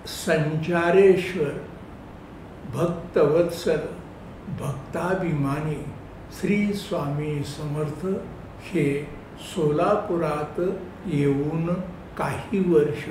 संचारेश्वर, भक्तवत्सल, भक्ताभिमानी श्री स्वामी समर्थ हे सोलापुरात येऊन काही वर्ष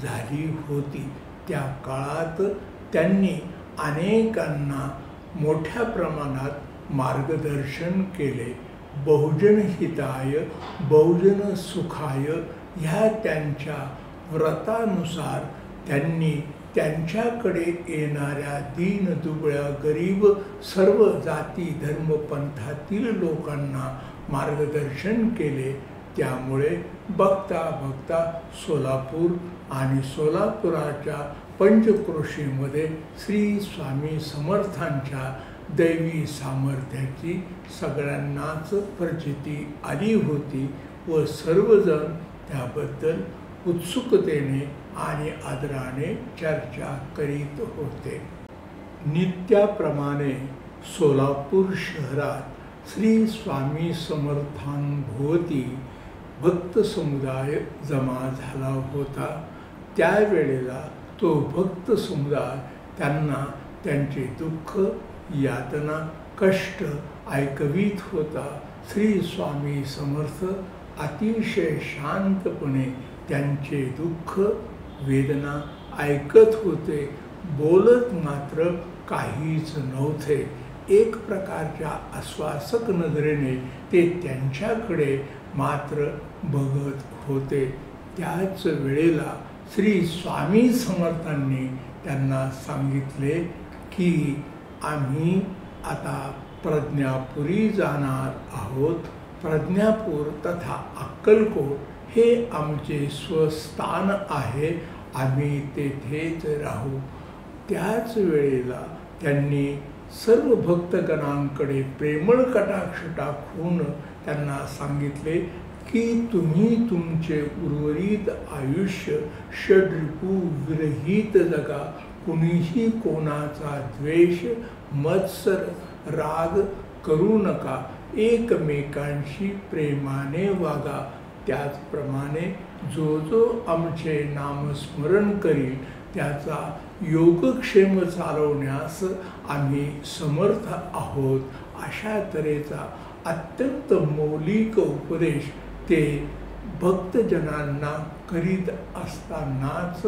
झाली होती. त्या काळात त्यांनी अनेकांना मोठ्या प्रमाणात मार्गदर्शन केले. बहुजन हिताय बहुजन सुखाय ह्या त्यांच्या व्रतानुसार त्यांनी त्यांच्याकडे येणाऱ्या दीनदुबळ्या गरीब सर्व जाती धर्म पंथातील लोकांना मार्गदर्शन केले. त्यामुळे बघता बघता सोलापूर आणि सोलापुराच्या पंचक्रोशीमध्ये श्री स्वामी समर्थांच्या दैवी सामर्थ्याची सगळ्यांनाच प्रचिती आली होती व सर्वजण त्याबद्दल उत्सुकतेने आणि आदराने चर्चा करीत होते. नित्याप्रमाणे सोलापूर शहरात श्री स्वामी समर्थांभोवती भक्त समुदाय जमा झाला होता. त्यावेळेला तो भक्त समुदाय त्यांना त्यांचे दुःख, यातना, कष्ट ऐकवीत होता. श्री स्वामी समर्थ अतिशय शांतपणे त्यांचे दुःख, वेदना ऐकत होते. बोलत मात्र काहीच नव्हते. एक प्रकारच्या आश्वासक नजरेने ते त्यांच्याकडे मात्र बघत होते. त्याच वेळेला श्री स्वामी समर्थांनी त्यांना सांगितले की आम्ही आता प्रज्ञापुरी जाणार आहोत. प्रज्ञापूर तथा अक्कलकोट हे आमचे स्वस्थान आहे. आम्ही तेथेच राहू. त्याच वेळेला त्यांनी सर्व भक्तगणांकडे प्रेमळ कटाक्ष टाकून त्यांना सांगितले की तुम्ही तुमचे उर्वरित आयुष्य षड्रिपू विरहित जगा. कुणीही कोणाचा द्वेष, मत्सर, राग करू नका. एकमेकांशी प्रेमाने वागा. त्याचप्रमाणे जो जो आमचे नामस्मरण करील त्याचा योगक्षेम चालवण्यास आम्ही समर्थ आहोत. अशा तऱ्हेचा अत्यंत मौलिक उपदेश ते भक्तजनांना करीत असतानाच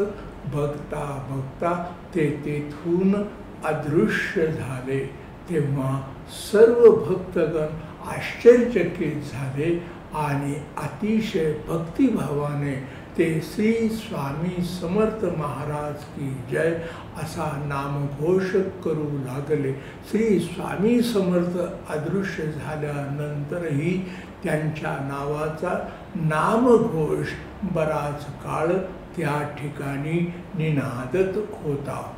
बघता बघता ते तेथून अदृश्य झाले. तेव्हा सर्व भक्तगण आश्चर्यचकित झाले आणि अतिशय भक्तिभावाने ते श्री स्वामी समर्थ महाराज की जय असा नामघोष करू लागले. श्री स्वामी समर्थ अदृश्य झाल्यानंतरही त्यांच्या नावाचा नामघोष बराच काळ त्या ठिकाणी निनादत होता.